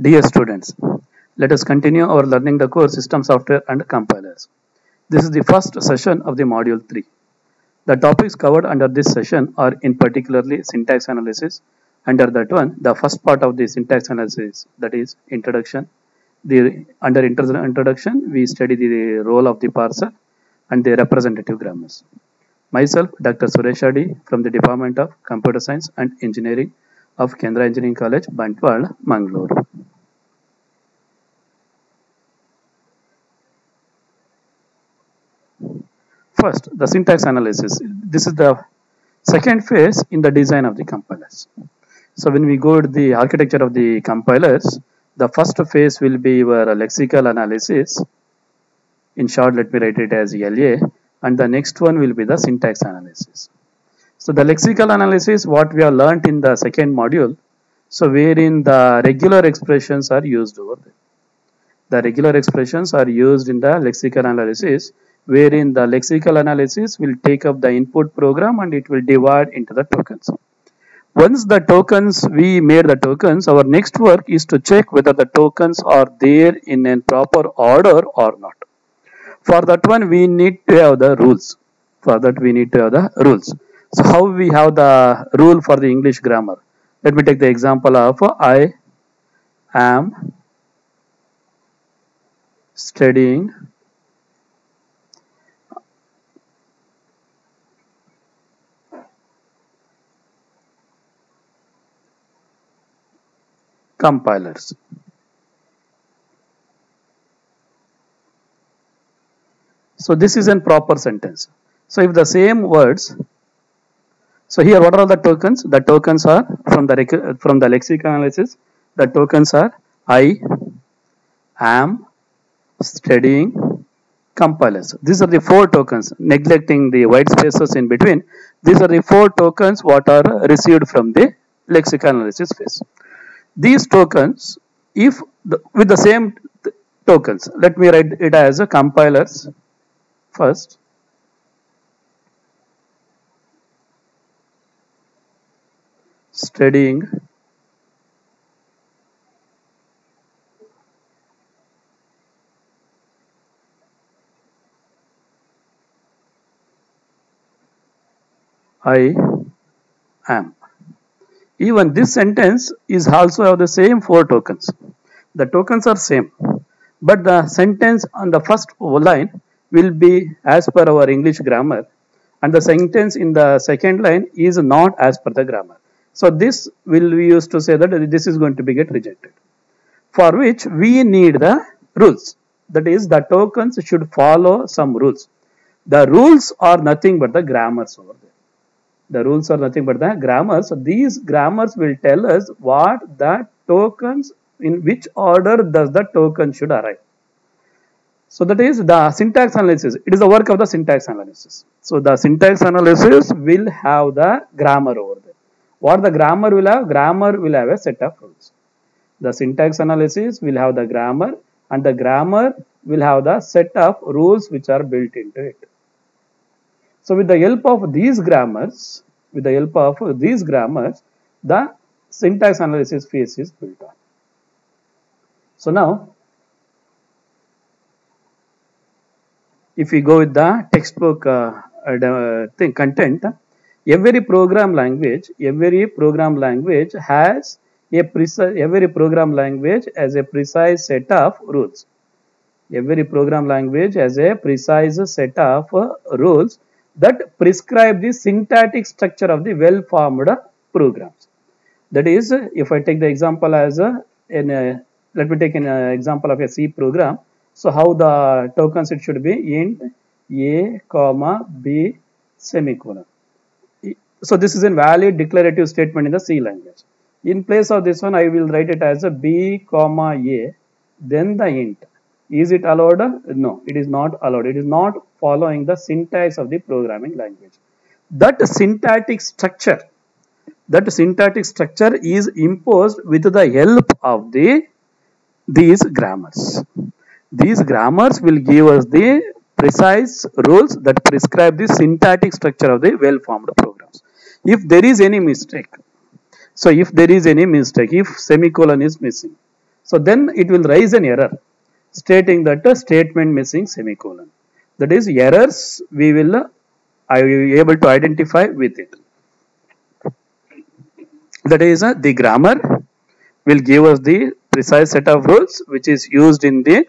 Dear students, let us continue our learning the course System Software and Compilers. This is the first session of the module 3. The topics covered under this session are in particularly syntax analysis. Under that one, the first part of the syntax analysis, that is introduction. Under introduction, we study the role of the parser and the representative grammars. Myself, Dr. Suresh Adi from the Department of Computer Science and Engineering of Kendra Engineering College, Bantwal, Mangalore. First, the syntax analysis. This is the second phase in the design of the compilers. So when we go to the architecture of the compilers, the first phase will be your lexical analysis. In short, let me write it as LA. And the next one will be the syntax analysis. So the lexical analysis, what we have learnt in the second module, so wherein the regular expressions are used over there. The regular expressions are used in the lexical analysis, wherein the lexical analysis will take up the input program and it will divide into the tokens. Once the tokens, we made the tokens, our next work is to check whether the tokens are there in a proper order or not. For that one, we need to have the rules. For that, we need to have the rules. So how we have the rule for the English grammar? Let me take the example of I am studying compilers. So this is a proper sentence. So if the same words, so here what are the tokens? The tokens are from the lexical analysis. The tokens are I am studying compilers. These are the 4 tokens, neglecting the white spaces in between. These are the 4 tokens what are received from the lexical analysis phase. These tokens, if with the same tokens, let me write it as a compilers first. Studying I am. Even this sentence is also have the same 4 tokens. The tokens are same, but the sentence on the first line will be as per our English grammar, and the sentence in the second line is not as per the grammar. So this will be used to say that this is going to be get rejected. For which we need the rules. That is, the tokens should follow some rules. The rules are nothing but the grammars over there. The rules are nothing but the grammars. So these grammars will tell us what the tokens, in which order does the token should arrive. So that is the syntax analysis. It is the work of the syntax analysis. So the syntax analysis will have the grammar over there. What the grammar will have? Grammar will have a set of rules. The syntax analysis will have the grammar, and the grammar will have the set of rules which are built into it. So with the help of these grammars, the syntax analysis phase is built on. So now, if we go with the textbook content, every program language has a precise set of rules. Every program language has a precise set of rules that prescribe the syntactic structure of the well-formed programs. That is, if I take the example as let me take an example of a C program. So how the tokens it should be int a comma b semicolon. So this is a valid declarative statement in the C language. In place of this one, I will write it as a b comma a, then the int. Is it allowed? No, it is not allowed. It is not following the syntax of the programming language. That syntactic structure that syntactic structure is imposed with the help of these grammars. These grammars will give us the precise rules that prescribe the syntactic structure of the well-formed programs. If there is any mistake, so if there is any mistake, if semicolon is missing, so then it will raise an error stating that a statement missing semicolon. That is errors we will I will be able to identify with it. That is the grammar will give us the precise set of rules which is used in the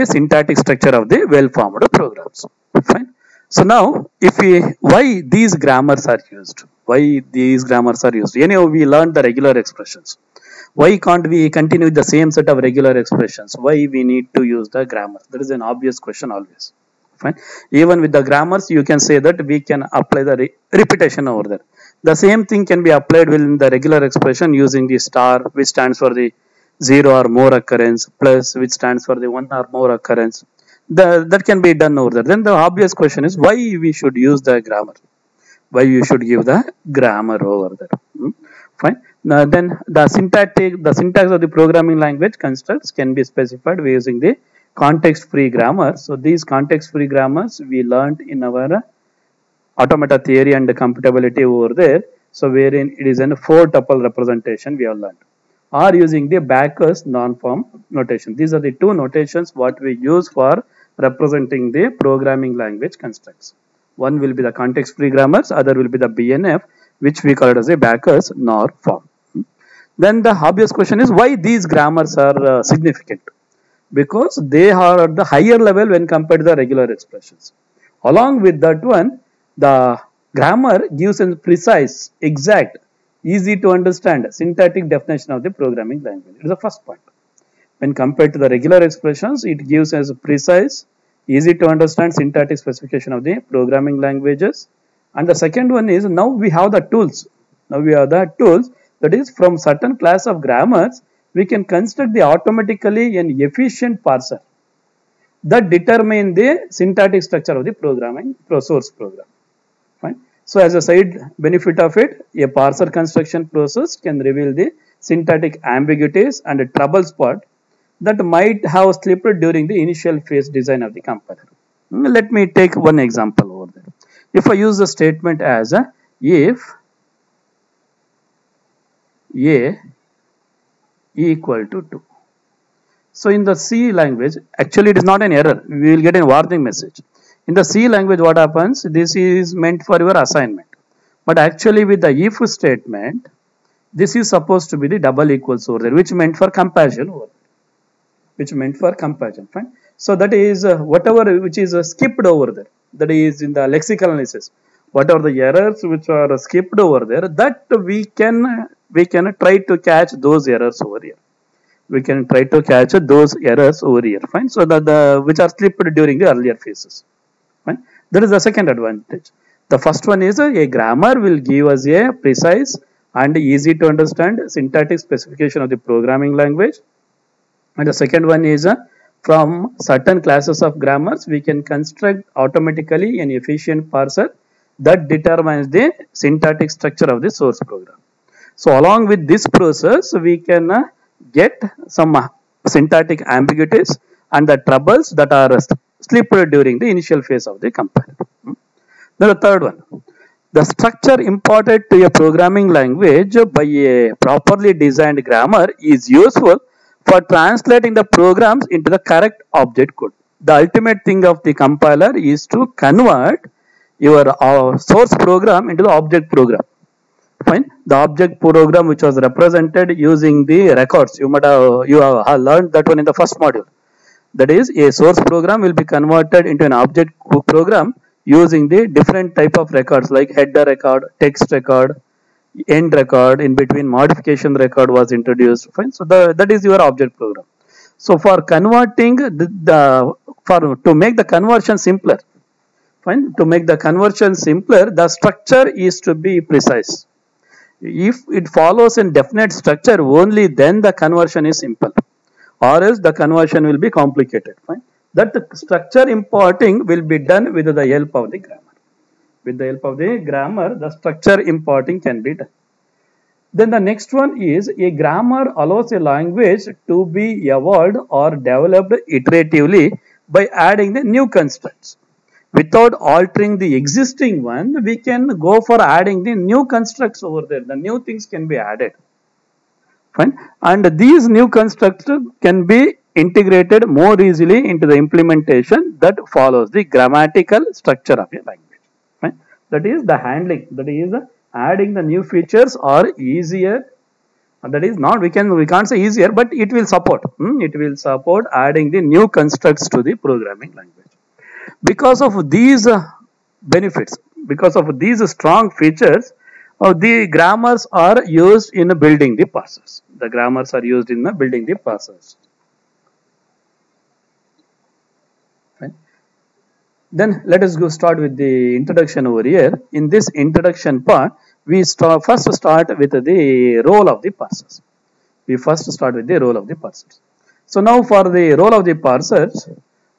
syntactic structure of the well-formed programs. Fine. So now, why these grammars are used? Why these grammars are used? Anyhow, we learned the regular expressions. Why can't we continue the same set of regular expressions? Why we need to use the grammar? That is an obvious question always. Fine. Even with the grammars, you can say that we can apply the repetition over there. The same thing can be applied within the regular expression using the star, which stands for the 0 or more occurrence, plus which stands for the 1 or more occurrence. That can be done over there. Then the obvious question is why we should use the grammar. Why you should give the grammar over there. Fine. Now then the syntax of the programming language constructs can be specified using the context-free grammar. So these context-free grammars we learned in our automata theory and computability over there. So wherein it is a 4-tuple representation we have learned. Or using the Backus non-form notation. These are the two notations what we use for representing the programming language constructs. One will be the context-free grammars, other will be the BNF, which we call it as a Backus NOR form. Then the obvious question is why these grammars are significant? Because they are at the higher level when compared to the regular expressions. Along with that one, the grammar gives a precise, exact, easy to understand syntactic definition of the programming language. It is the first point. When compared to the regular expressions, it gives us a precise, easy to understand syntactic specification of the programming languages. And the second one is now we have the tools. Now we have the tools, that is from certain class of grammars, we can construct the automatically an efficient parser that determine the syntactic structure of the programming source program. Fine. So as a side benefit of it, a parser construction process can reveal the syntactic ambiguities and a trouble spot that might have slipped during the initial phase design of the compiler. Let me take one example over there. If I use the statement as if A equal to 2. So in the C language, actually it is not an error. We will get a warning message. In the C language, what happens? This is meant for your assignment. But actually with the if statement, this is supposed to be the double equals over there, which meant for comparison over there. Which meant for comparison. Fine. So that is whatever which is skipped over there. That is in the lexical analysis. What are the errors which are skipped over there? That we can try to catch those errors over here. We can try to catch those errors over here. Fine. So that which are slipped during the earlier phases. Fine. That is the second advantage. The first one is a grammar will give us a precise and easy to understand syntactic specification of the programming language. And the second one is from certain classes of grammars we can construct automatically an efficient parser that determines the syntactic structure of the source program. So along with this process we can get some syntactic ambiguities and the troubles that are slipped during the initial phase of the compiler. Then the third one, the structure imparted to a programming language by a properly designed grammar is useful for translating the programs into the correct object code. The ultimate thing of the compiler is to convert your source program into the object program. Fine. The object program which was represented using the records. You have learned that one in the first module. That is, a source program will be converted into an object program using the different type of records like header record, text record, end record, in between modification record was introduced. Fine. So that is your object program. So for converting to make the conversion simpler, fine, to make the conversion simpler, the structure is to be precise. If it follows a definite structure, only then the conversion is simple, or else the conversion will be complicated. Fine. That structure importing will be done with the help of the grammar. With the help of the grammar, the structure importing can be done. Then the next one is a grammar allows a language to be evolved or developed iteratively by adding the new constructs. Without altering the existing one, we can go for adding the new constructs over there. The new things can be added. Fine. And these new constructs can be integrated more easily into the implementation that follows the grammatical structure of a language. Fine. That is the handling. That is adding the new features are easier. That is not we can't say easier, but it will support. It will support adding the new constructs to the programming language. Because of these benefits, because of these strong features, the grammars are used in building the parsers. The grammars are used in building the parsers. Fine. Then let us go start with the introduction over here. In this introduction part, we first start with the role of the parsers. We first start with the role of the parsers. So now for the role of the parsers,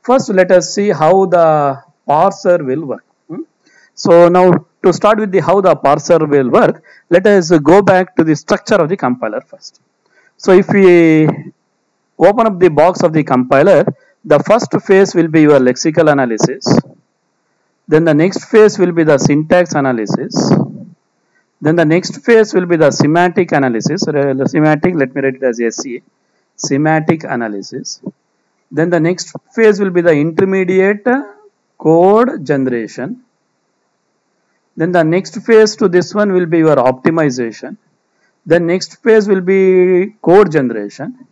first let us see how the parser will work. So now to start with the how the parser will work, let us go back to the structure of the compiler first. So if we open up the box of the compiler, the first phase will be your lexical analysis. Then the next phase will be the syntax analysis. Then the next phase will be the semantic analysis. The semantic, let me write it as SCA. Semantic analysis. Then the next phase will be the intermediate code generation. Then the next phase to this one will be your optimization. Then next phase will be code generation.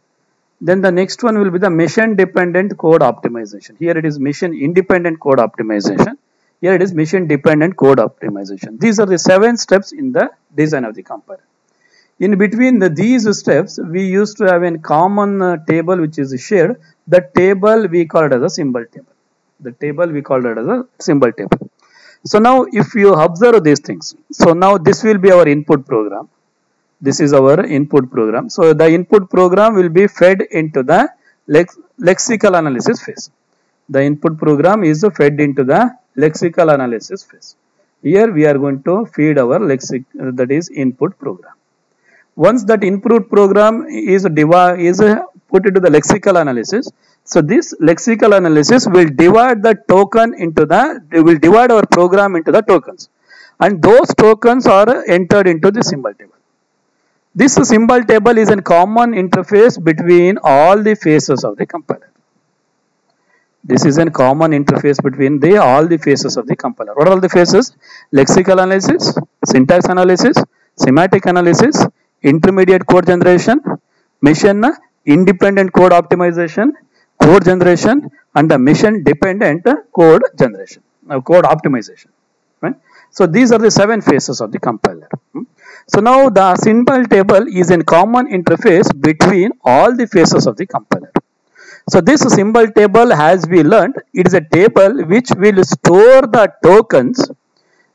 Then the next one will be the mission dependent code optimization. Here it is mission independent code optimization. Here it is mission dependent code optimization. These are the 7 steps in the design of the compiler. In between these steps, we used to have a common table which is shared. The table we call it as a symbol table. The table we call it as a symbol table. So now if you observe these things, so now this will be our input program. This is our input program. So the input program will be fed into the lexical analysis phase. The input program is fed into the lexical analysis phase. Here we are going to feed our that is input program. Once that input program is put into the lexical analysis, so this lexical analysis will divide the token into will divide our program into the tokens, and those tokens are entered into the symbol table. This symbol table is a common interface between all the phases of the compiler. This is a common interface between all the phases of the compiler. What are all the phases? Lexical analysis, syntax analysis, semantic analysis, intermediate code generation, mission independent code optimization, code generation, and the mission dependent code generation, code optimization. Right? So these are the 7 phases of the compiler. So now the symbol table is a common interface between all the phases of the compiler. So this symbol table, as we learned, it is a table which will store the tokens.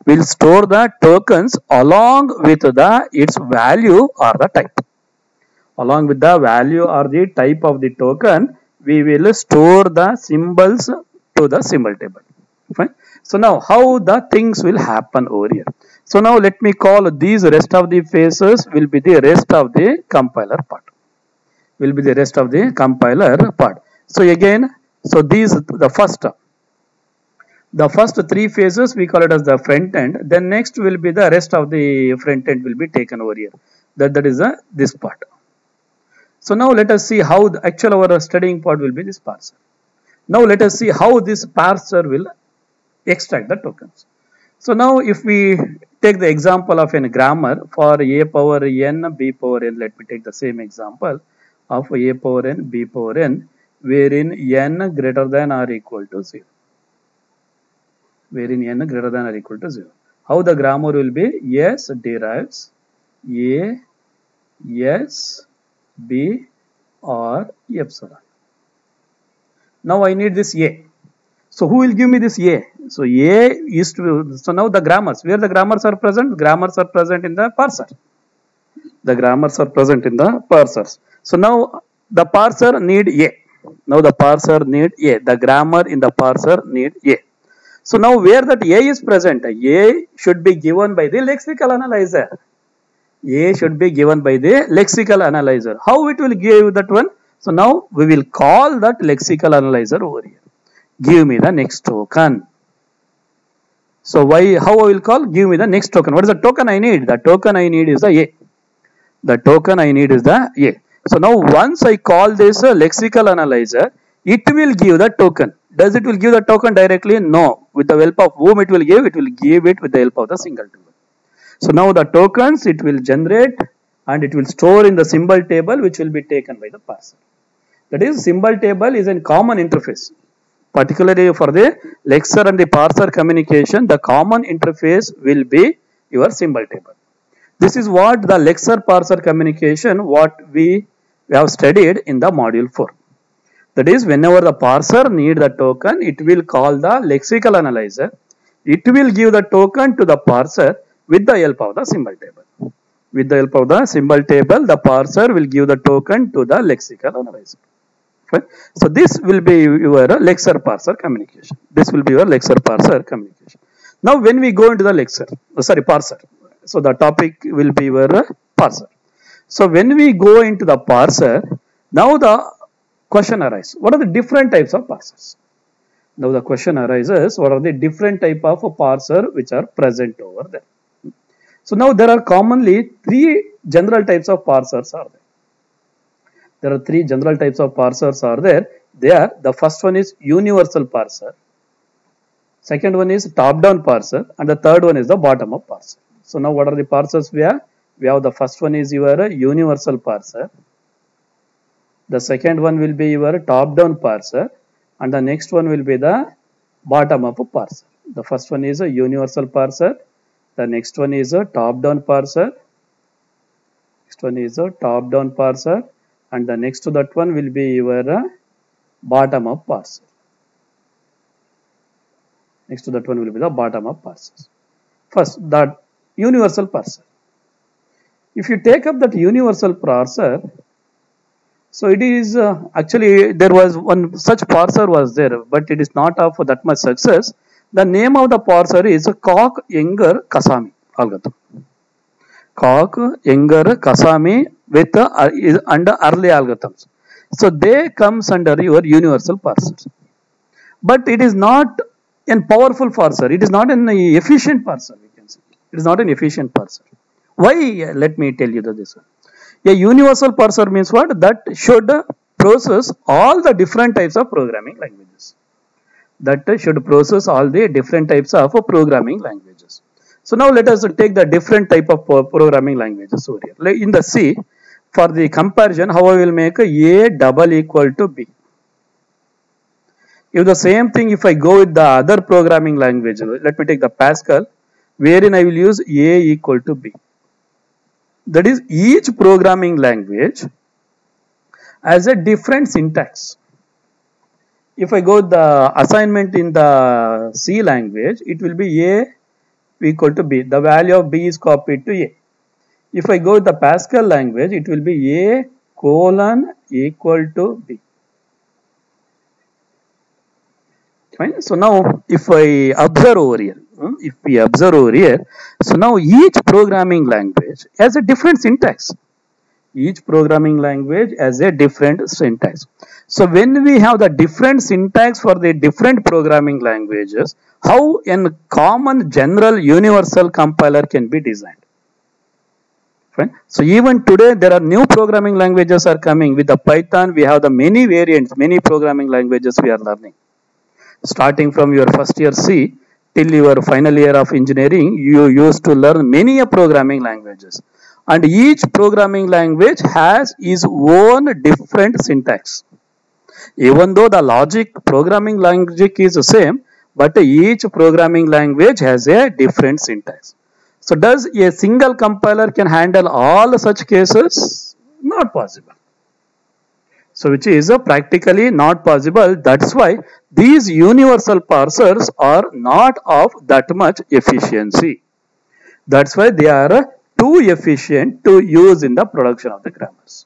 Will store the tokens along with its value or the type. Along with the value or the type of the token, we will store the symbols to the symbol table. Fine. So now how the things will happen over here. So now let me call these rest of the phases will be the rest of the compiler part. Will be the rest of the compiler part. So again, so these the first 3 phases we call it as the front end. Then next will be the rest of the front end will be taken over here. That is this part. So now let us see how the actual our studying part will be this parser. Now let us see how this parser will extract the tokens. So now if we take the example of a grammar for a power n, b power n, let me take the same example of a power n, b power n, wherein n greater than or equal to 0. Wherein n greater than or equal to 0. How the grammar will be? S derives a, s, b or epsilon. Now I need this a. So who will give me this a? So a is to, so now the grammars, where the grammars are present? Grammars are present in the parser. The grammars are present in the parsers. So now the parser need a. Now the parser need a. The grammar in the parser need a. So now where that A is present, A should be given by the lexical analyzer. A should be given by the lexical analyzer. How it will give that one? So now we will call that lexical analyzer over here. Give me the next token. So how I will call? Give me the next token. What is the token I need? The token I need is the A. The token I need is the A. So now once I call this lexical analyzer, it will give the token. Does it will give the token directly? No. With the help of whom it will give? It will give it with the help of the single table. So now the tokens it will generate and it will store in the symbol table which will be taken by the parser. That is, symbol table is a common interface. Particularly for the lexer and the parser communication, the common interface will be your symbol table. This is what the lexer parser communication what we have studied in the module 4. That is, whenever the parser need the token, it will call the lexical analyzer. It will give the token to the parser with the help of the symbol table. With the help of the symbol table, the parser will give the token to the lexical analyzer. Fine. So this will be your lexer parser communication. This will be your lexer parser communication. Now when we go into the parser. So the topic will be your parser. So when we go into the parser, now the question arises. What are the different types of parsers? Now the question arises, what are the different type of parser which are present over there? So now there are commonly three general types of parsers are there. There are three general types of parsers are there. The first one is universal parser. Second one is top-down parser. And the third one is the bottom-up parser. So now what are the parsers we have? We have the first one is your universal parser. The second one will be your top-down parser. And the next one will be the bottom-up parser. The first one is a universal parser. The next one is a top-down parser. Next one is a top-down parser. And the next to that one will be your bottom-up parser. Next to that one will be the bottom-up parsers. First, that universal parser. If you take up that universal parser, so it is actually there was one such parser was there, but it is not of that much success. The name of the parser is Koch-Yenger-Kasami algorithm. Koch-Yenger-Kasami with under early algorithms. So they comes under your universal parsers. But it is not a powerful parser. It is not an efficient parser. We can say it is not an efficient parser. Why? Let me tell you this one. A universal parser means what? That should process all the different types of programming languages. That should process all the different types of programming languages. So now let us take the different type of programming languages over here. Like in the C, for the comparison, how I will make A double equal to B. If the same thing, if I go with the other programming language, let me take the Pascal, wherein I will use A equal to B. That is, each programming language has a different syntax. If I go with the assignment in the C language, it will be A equal to B. The value of B is copied to A. If I go with the Pascal language, it will be A colon equal to B. Fine. So now if I observe over here, so now each programming language has a different syntax. Each programming language has a different syntax. So when we have the different syntax for the different programming languages, how a common general universal compiler can be designed? Fine. So even today there are new programming languages are coming. With the Python, we have the many variants, many programming languages we are learning. Starting from your first year C till your final year of engineering, you used to learn many programming languages. And each programming language has its own different syntax. Even though the programming logic is the same, but each programming language has a different syntax. So does a single compiler can handle all such cases? Not possible. So which is practically not possible. That's why these universal parsers are not of that much efficiency. That's why they are too efficient to use in the production of the grammars.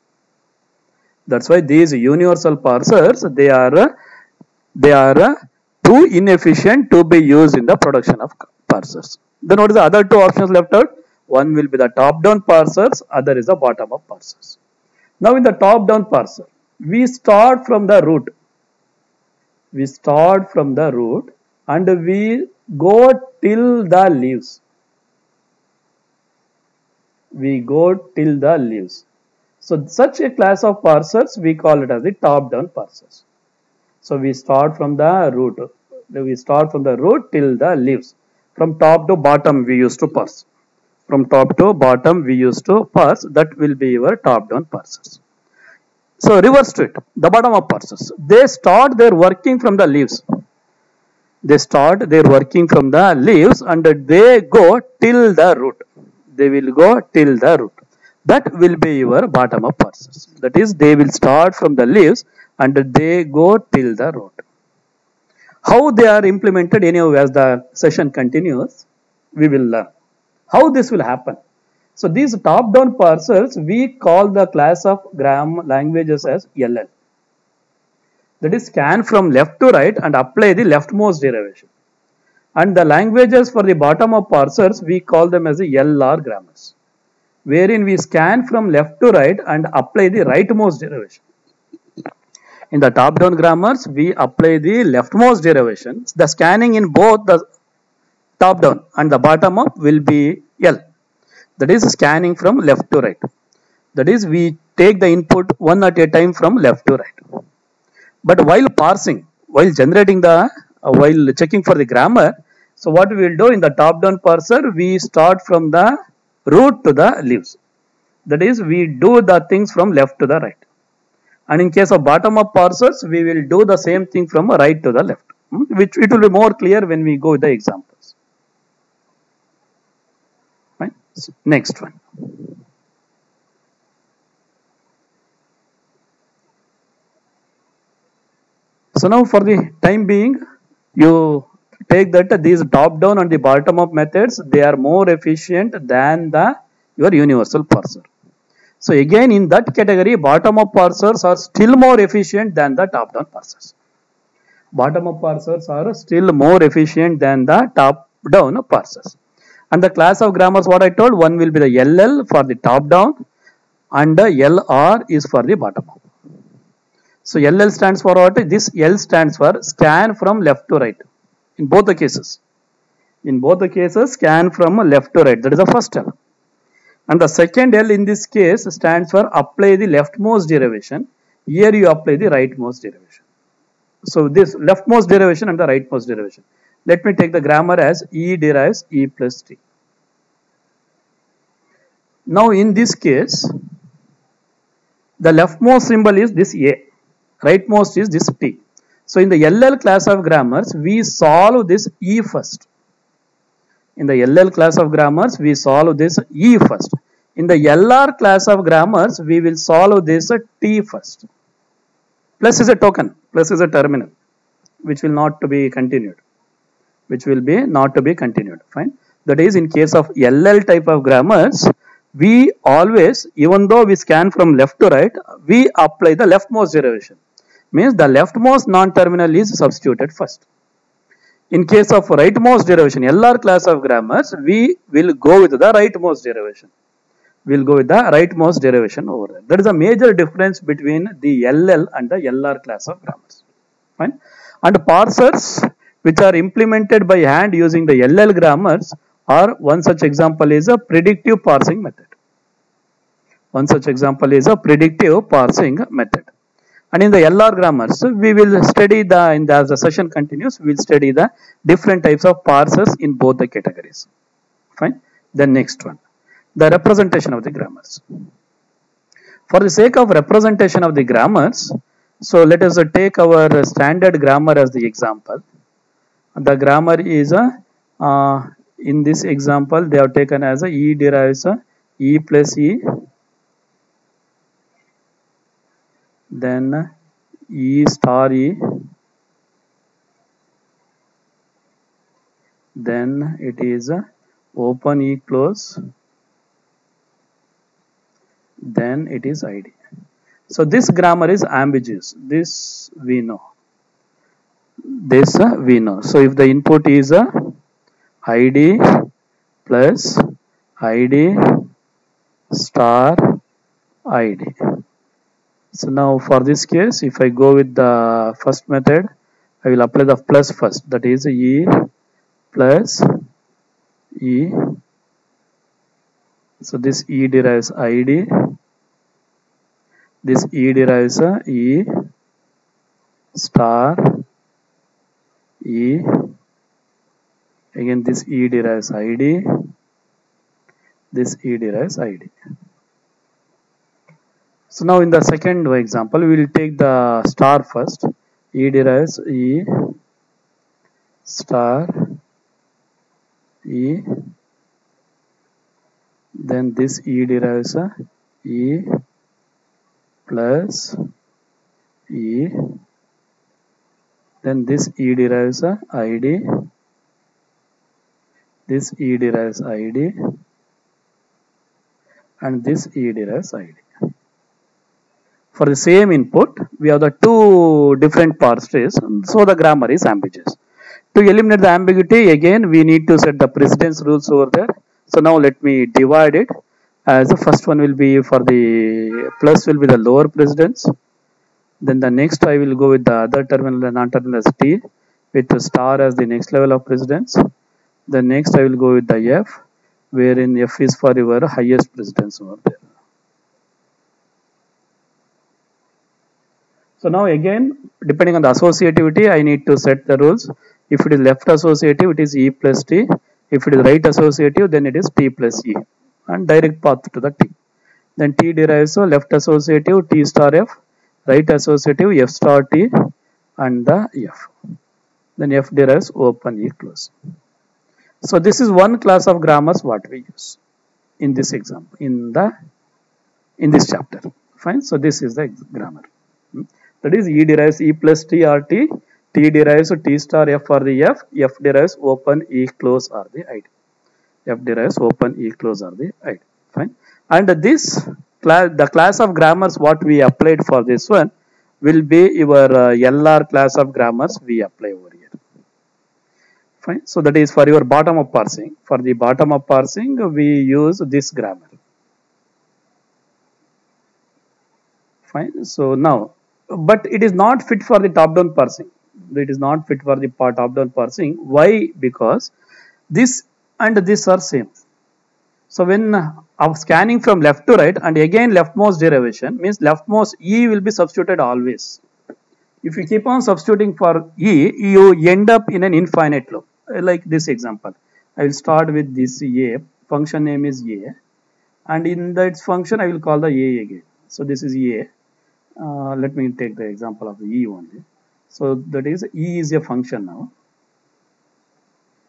That's why these universal parsers, they are too inefficient to be used in the production of parsers. Then what is the other two options left out? One will be the top-down parsers, other is the bottom-up parsers. Now in the top-down parser, we start from the root. We start from the root and we go till the leaves. We go till the leaves. So such a class of parsers, we call it as the top-down parsers. So we start from the root. We start from the root till the leaves. From top to bottom, we used to parse. From top to bottom, we used to parse. That will be your top-down parsers. So reverse to it. The bottom-up parsers. They start their working from the leaves. They start their working from the leaves and they go till the root. They will go till the root. That will be your bottom-up parsers. That is, they will start from the leaves and they go till the root. How they are implemented, anyway, as the session continues, we will learn how this will happen. So these top-down parsers, we call the class of gram languages as LL. That is, scan from left to right and apply the leftmost derivation. And the languages for the bottom-up parsers, we call them as the LR grammars, wherein we scan from left to right and apply the rightmost derivation. In the top-down grammars, we apply the leftmost derivation. The scanning in both the top-down and the bottom-up will be L. That is scanning from left to right. That is, we take the input one at a time from left to right. But while parsing, while generating the, while checking for the grammar, so what we will do in the top-down parser, we start from the root to the leaves. That is, we do the things from left to the right. And in case of bottom-up parsers, we will do the same thing from right to the left, which it will be more clear when we go with the examples. Right? So next one. So now for the time being, you take that these top-down and the bottom-up methods, they are more efficient than your universal parser. So again, in that category, bottom-up parsers are still more efficient than the top-down parsers. Bottom-up parsers are still more efficient than the top-down parsers. And the class of grammars, what I told, one will be the LL for the top-down and the LR is for the bottom-up. So LL stands for what? This L stands for scan from left to right. In both the cases. In both the cases, scan from left to right. That is the first L. And the second L in this case stands for apply the leftmost derivation. Here you apply the rightmost derivation. So this leftmost derivation and the rightmost derivation. Let me take the grammar as E derives E plus T. Now in this case, the leftmost symbol is this A. Rightmost is this T. So in the LL class of grammars, we solve this E first. In the LL class of grammars, we solve this E first. In the LR class of grammars, we will solve this T first. Plus is a token, plus is a terminal, which will not to be continued. Which will be not to be continued. Fine. That is, in case of LL type of grammars, we always, even though we scan from left to right, we apply the leftmost derivation. Means the leftmost non-terminal is substituted first. In case of rightmost derivation, LR class of grammars, we will go with the rightmost derivation. We will go with the rightmost derivation over there. That is a major difference between the LL and the LR class of grammars. Fine. And parsers which are implemented by hand using the LL grammars are, one such example is a predictive parsing method. One such example is a predictive parsing method. And in the LR grammars, we will study as the session continues, we will study the different types of parsers in both the categories. Fine. Then next one, the representation of the grammars. For the sake of representation of the grammars, so let us take our standard grammar as the example. The grammar is in this example, they have taken as a E derives E plus E. Then E star E, then it is open E close, then it is ID. So this grammar is ambiguous, this we know. This we know. So if the input is id plus id star id. So now for this case, if I go with the first method, I will apply the plus first, that is e plus e. So this e derives id, this e derives e star e, again this e derives id, this e derives id. So now in the second example, we will take the star first. E derives e star e, then this e derives e plus e, then this e derives id, this e derives id, and this e derives id. For the same input, we have the two different parse trees, so the grammar is ambiguous. To eliminate the ambiguity, again we need to set the precedence rules over there. So now let me divide it, as the first one will be for the plus will be the lower precedence. Then the next I will go with the other terminal and non-terminal as t, with the star as the next level of precedence. Then next I will go with the f, wherein f is for your highest precedence over there. So now again, depending on the associativity, I need to set the rules. If it is left associative, it is e plus t. If it is right associative, then it is t plus e, and direct path to the t. Then t derives left associative t star f, right associative f star t, and the f. Then f derives open e close. So this is one class of grammars what we use in this example, in this chapter. Fine. So this is the grammar. That is e derives e plus t or t, t derives t star f or the f derives open e close or the id. F derives open e close or the id. Fine. And this class, the class of grammars what we applied for this one will be your LR class of grammars we apply over here. Fine. So that is for your bottom up parsing. For the bottom up parsing, we use this grammar. Fine. So now, but it is not fit for the top down parsing. It is not fit for the top down parsing. Why? Because this and this are same. So when of scanning from left to right, and again leftmost derivation means leftmost e will be substituted always. If you keep on substituting for e, you end up in an infinite loop. Like this example, I will start with this a, function name is a, and in that function I will call the a again. So this is a. Let me take the example of the e only. So that is e is a function now.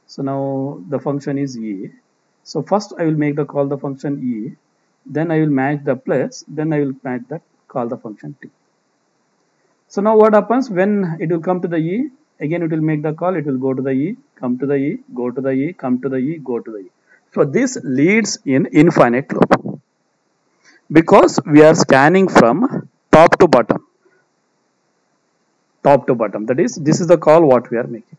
So now the function is e. So first I will make the call the function e, then I will match the plus, then I will match the call the function t. So now what happens when it will come to the e, again it will make the call, it will go to the e, come to the e, go to the e, come to the e, go to the e. So this leads in infinite loop because we are scanning from top to bottom. Top to bottom, that is, this is the call what we are making.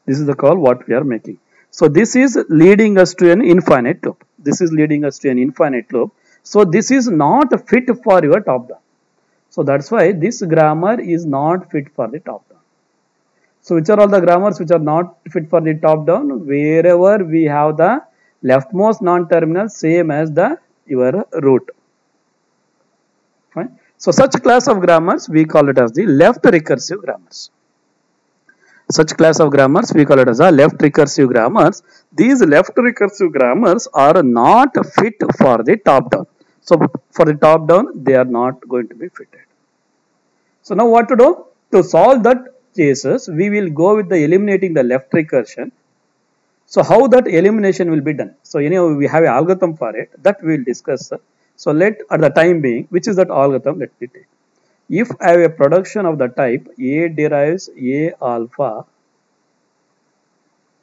This is the call what we are making. So this is leading us to an infinite loop. This is leading us to an infinite loop. So this is not fit for your top down. So that's why this grammar is not fit for the top down. So which are all the grammars which are not fit for the top down? Wherever we have the leftmost non-terminal same as the your root. Fine. So such class of grammars we call it as the left recursive grammars. Such class of grammars we call it as a left recursive grammars. These left recursive grammars are not fit for the top down. So for the top down they are not going to be fitted. So now what to do? To solve that cases, we will go with the eliminating the left recursion. So how that elimination will be done? So anyway, we have an algorithm for it that we will discuss. So let at the time being, which is that algorithm, let me take. If I have a production of the type A derives A alpha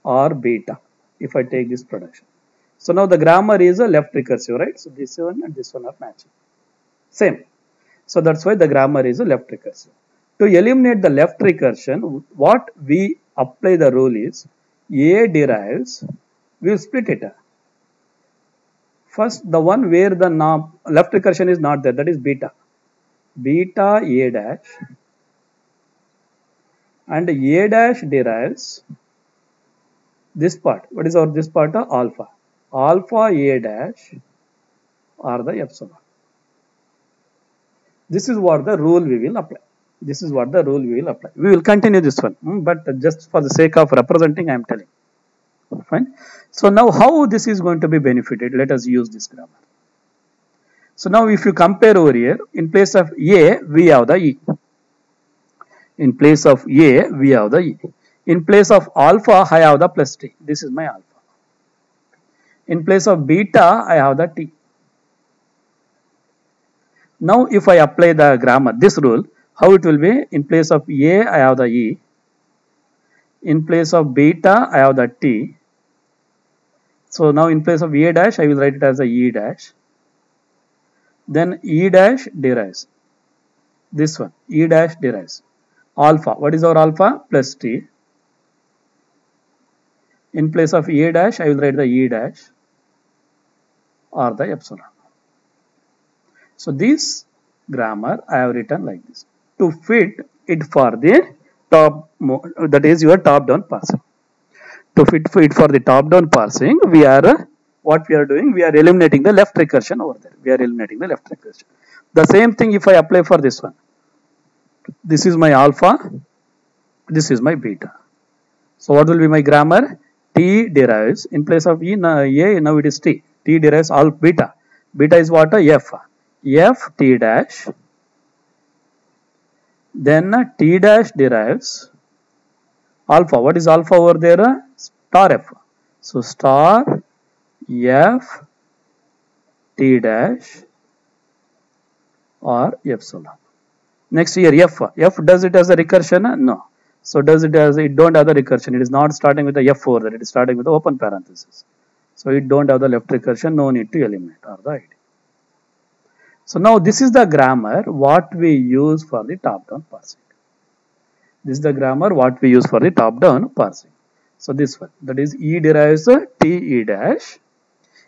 or beta, if I take this production. So now the grammar is a left recursive, right? So this one and this one are matching. Same. So that's why the grammar is a left recursive. To eliminate the left recursion, what we apply the rule is A derives, we will split it. First, the one where the left recursion is not there, that is beta. Beta A dash, and A dash derives this part. What is this part? Alpha. Alpha A dash or the epsilon. This is what the rule we will apply. This is what the rule we will apply. We will continue this one, but just for the sake of representing, I am telling. Fine. So now how this is going to be benefited? Let us use this grammar. So now if you compare over here, in place of A, we have the E. In place of A, we have the E. In place of alpha, I have the plus T. This is my alpha. In place of beta, I have the T. Now if I apply the grammar, this rule, how it will be? In place of A, I have the E. In place of beta, I have the T. So now in place of A dash, I will write it as a E dash. Then E dash derives. This one, E dash derives. Alpha, what is our alpha? Plus T. In place of A dash, I will write the E dash or the epsilon. So this grammar I have written like this to fit it for the top, that is your top-down parsing. To fit it for the top-down parsing, we are what we are doing? We are eliminating the left recursion over there. We are eliminating the left recursion. The same thing if I apply for this one. This is my alpha. This is my beta. So what will be my grammar? T derives in place of E. Now it is T. T derives all beta. Beta is what? F. F T dash. Then T dash derives alpha. What is alpha over there? Star F. So star F T dash or epsilon. Next here F. F does it as a recursion? No. So does it as it don't have the recursion. It is not starting with the F over there. It is starting with the open parenthesis. So it don't have the left recursion. No need to eliminate or the ID. So now this is the grammar what we use for the top-down parsing. This is the grammar what we use for the top-down parsing. So this one, that is E derives T E dash.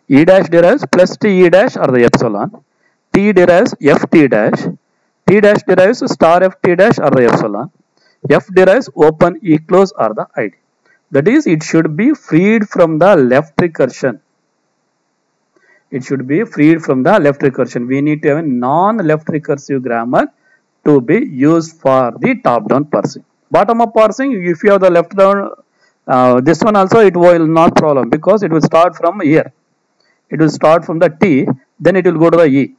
E dash derives plus T E dash or the epsilon. T derives F T dash. T dash derives star F T dash or the epsilon. F derives open E close or the ID. That is, it should be freed from the left recursion. It should be freed from the left recursion. We need to have a non-left recursive grammar to be used for the top-down parsing. Bottom-up parsing, if you have the left-down, this one also it will not problem because it will start from here. It will start from the T, then it will go to the E.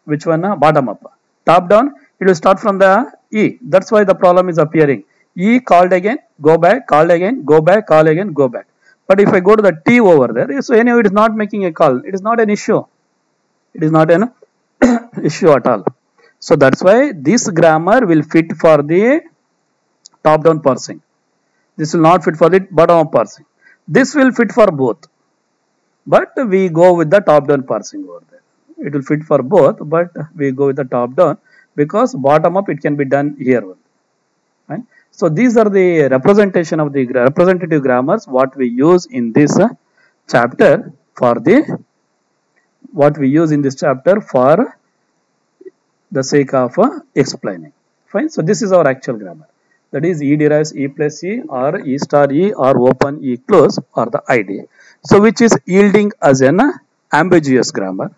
Which one? Bottom-up. Top-down, it will start from the E. That's why the problem is appearing. E called again, go back, called again, go back, call again, go back. But if I go to the T over there, so anyway, it is not making a call. It is not an issue. It is not an issue at all. So that's why this grammar will fit for the top-down parsing. This will not fit for the bottom-up parsing. This will fit for both. But we go with the top-down parsing over there. It will fit for both, but we go with the top-down because bottom-up it can be done here. Right? So these are the representation of the representative grammars what we use in this chapter for the sake of explaining. Fine. So this is our actual grammar. That is E derives E plus E or E star E or open E close or the ID. So which is yielding as an ambiguous grammar.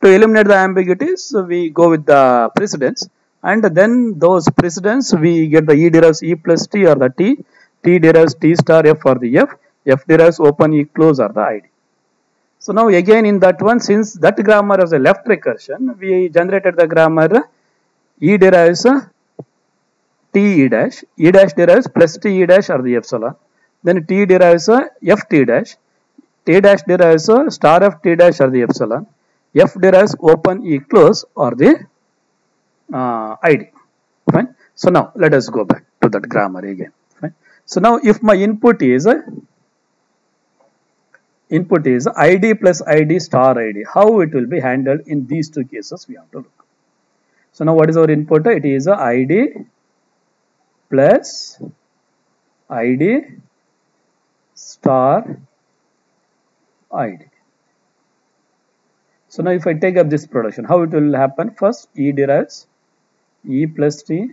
To eliminate the ambiguities, we go with the precedence. And then those precedents we get the E derives E plus T or the T, T derives T star F or the F, F derives open E close or the ID. So now again in that one, since that grammar is a left recursion, we generated the grammar E derives T E dash derives plus T E dash or the epsilon, then T derives F T dash derives star F T dash or the epsilon, F derives open E close or the ID. Fine. So now let us go back to that grammar again. Fine. So now if my input is ID plus ID star ID, how it will be handled in these two cases we have to look. So now what is our input? It is ID plus id star id. So now if I take up this production, how it will happen? First E derives E plus T,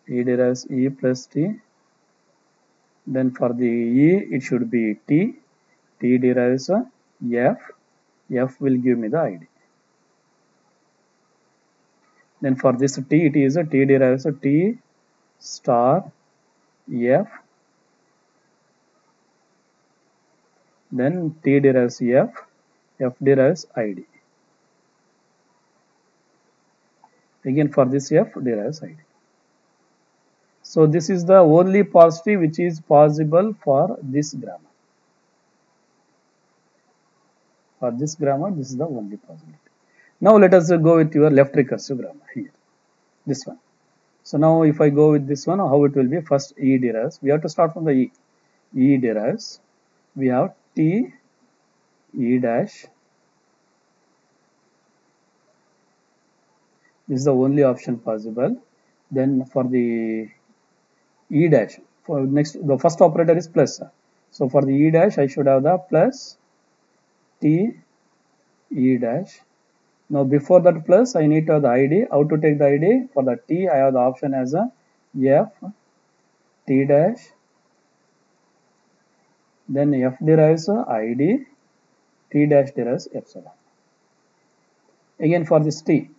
E derives E plus T. Then for the E it should be T, T derives F, F will give me the ID. Then for this T it is T derives T star F, then T derives F, F derives ID. Again for this F derives ID. So this is the only parse tree which is possible for this grammar. For this grammar, this is the only possibility. Now let us go with your left recursive grammar here. This one. So now if I go with this one, how it will be? First E derives. We have to start from the E. E derives. We have T, E dash. This is the only option possible. Then for the E dash, for next the first operator is plus. So for the E dash, I should have the plus T E dash. Now before that plus, I need to have the ID. How to take the ID? For the T, I have the option as a F T dash. Then F derives ID, T dash derives epsilon. Again for this T,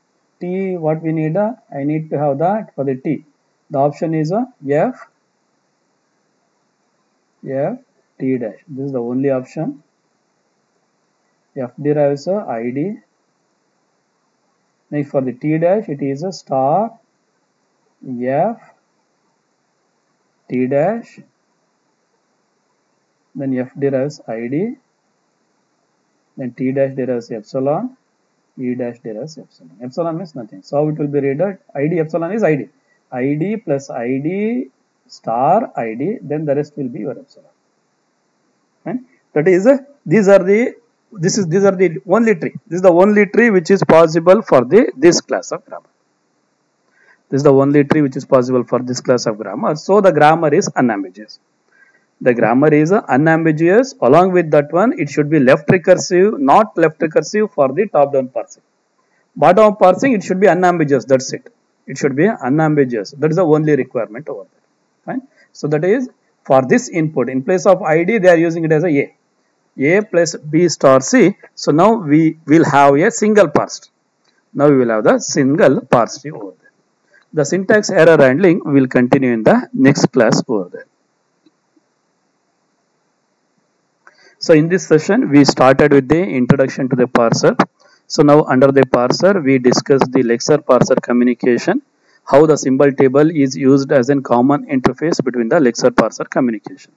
what we need? I need to have that for the T. The option is F T dash. This is the only option. F derives ID. Next for the T dash, it is a star F T dash. Then F derives ID. Then T dash derives epsilon. E dash derives epsilon. Epsilon means nothing. So how it will be read? ID epsilon is ID. ID plus ID star ID. Then the rest will be your epsilon. Right? That is these are the only tree. This is the only tree which is possible for this class of grammar. This is the only tree which is possible for this class of grammar. So the grammar is unambiguous. The grammar is unambiguous. Along with that one, it should be left recursive, not left recursive for the top-down parsing. Bottom-up parsing, it should be unambiguous. That's it. It should be unambiguous. That is the only requirement over there. Fine. So that is for this input. In place of ID, they are using it as A plus B star C. So now we will have a single parse tree. Now we will have the single parse tree over there. The syntax error handling will continue in the next class over there. So in this session, we started with the introduction to the parser. So now under the parser, we discussed the lexer parser communication, how the symbol table is used as a common interface between the lexer parser communication.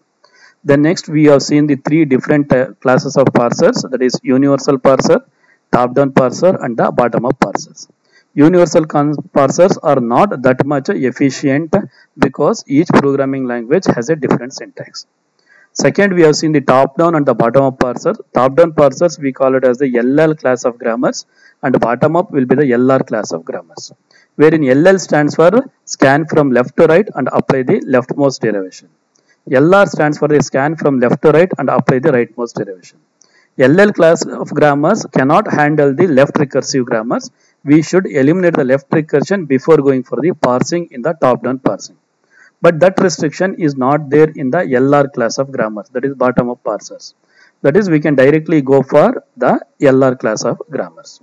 Then next, we have seen the three different classes of parsers, that is universal parser, top-down parser and the bottom-up parsers. Universal parsers are not that much efficient because each programming language has a different syntax. Second, we have seen the top-down and the bottom-up parser. Top-down parsers, we call it as the LL class of grammars, and bottom-up will be the LR class of grammars, wherein LL stands for scan from left to right and apply the leftmost derivation. LR stands for the scan from left to right and apply the rightmost derivation. LL class of grammars cannot handle the left recursive grammars. We should eliminate the left recursion before going for the parsing in the top-down parsing. But that restriction is not there in the LR class of grammars, that is bottom-up parsers. That is, we can directly go for the LR class of grammars.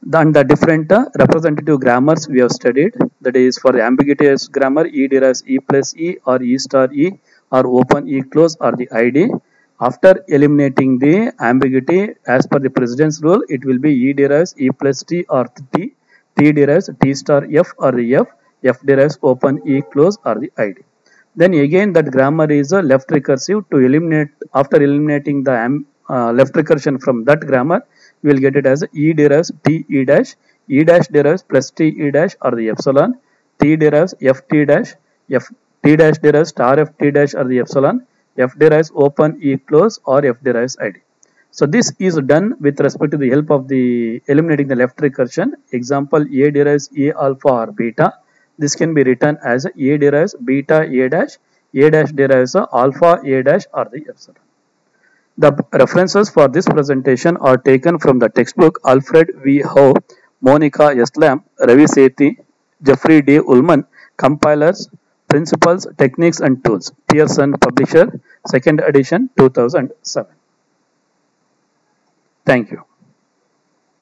Then the different representative grammars we have studied, that is for the ambiguous grammar, E derives E plus E or E star E or open E close or the ID. After eliminating the ambiguity as per the precedence rule, it will be E derives E plus T or T, T derives T star F or the F derives open E close or the ID. Then again that grammar is left recursive. To eliminate, after eliminating the left recursion from that grammar, we will get it as E derives T E dash, E dash derives plus T E dash or the epsilon, T derives F T dash, F T dash derives star F T dash or the epsilon, F derives open E close or F derives ID. So this is done with respect to the help of the eliminating the left recursion. Example, A derives A alpha or beta, This can be written as A derives beta A dash derives alpha A dash or the epsilon. The references for this presentation are taken from the textbook Alfred V. Howe, Monica S. Lamb, Ravi Sethi, Jeffrey D. Ullman, Compilers, Principles, Techniques and Tools, Pearson Publisher, 2nd edition, 2007. Thank you.